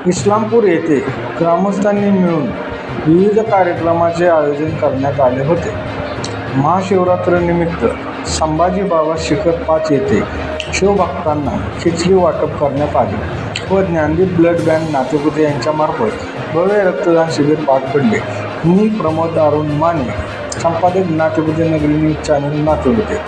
इस्लामपूर येथे ग्रामस्थांनी मिळून विविध कार्यक्रमाचे आयोजन करण्यात आले होते. महाशिवरात्रीनिमित्त संभाजी बाबा शिखर 5 येथे शिवभक्तांना खिचडी वाटप करण्यात आले व ज्ञानदीप ब्लड बँक नातेपुते यांच्यामार्फत भव्य रक्तदान शिबिर पार पडले. मी प्रमोद अरुण माने, संपादक नातेपुते नगरी न्यूज चॅनल नातेपुते.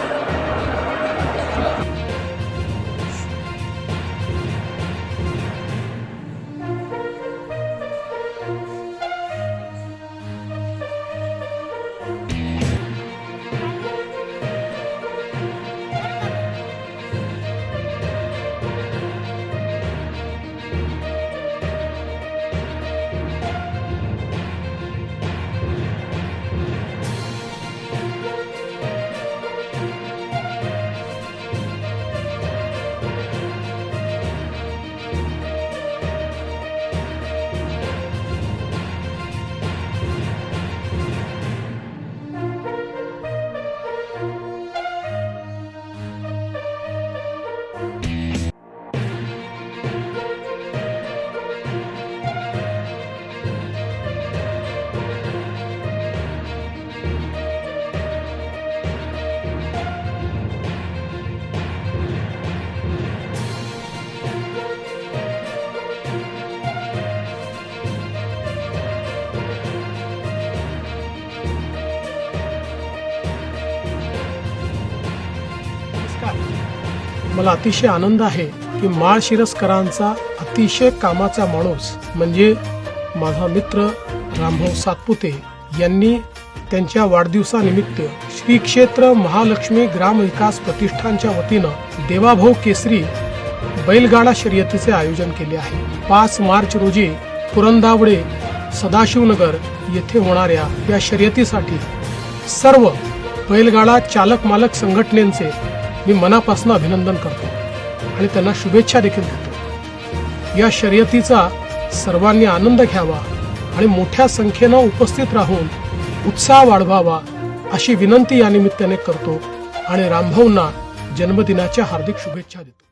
मला अतिशय आनंद आहे की माळशिरसकरांचा अतिशय कामाचा माणूस म्हणजे माझा मित्र रामभाऊ सातपुते यांनी त्यांच्या वाढदिवसानिमित्त श्री क्षेत्र महालक्ष्मी ग्राम विकास प्रतिष्ठानच्या वतीनं देवाभाऊ केसरी बैलगाडा शर्यतीचे आयोजन केले आहे. 5 मार्च रोजी पुरंदावडे सदाशिवनगर येथे होणाऱ्या या शर्यतीसाठी सर्व बैलगाडा चालक मालक संघटनेचे मी मनापासून अभिनंदन करतो आणि त्यांना शुभेच्छा देखील देतो. या शर्यतीचा सर्वांनी आनंद घ्यावा आणि मोठ्या संख्येनं उपस्थित राहून उत्साह वाढवावा अशी विनंती या निमित्ताने करतो आणि रामभाऊंना जन्मदिनाच्या हार्दिक शुभेच्छा देतो.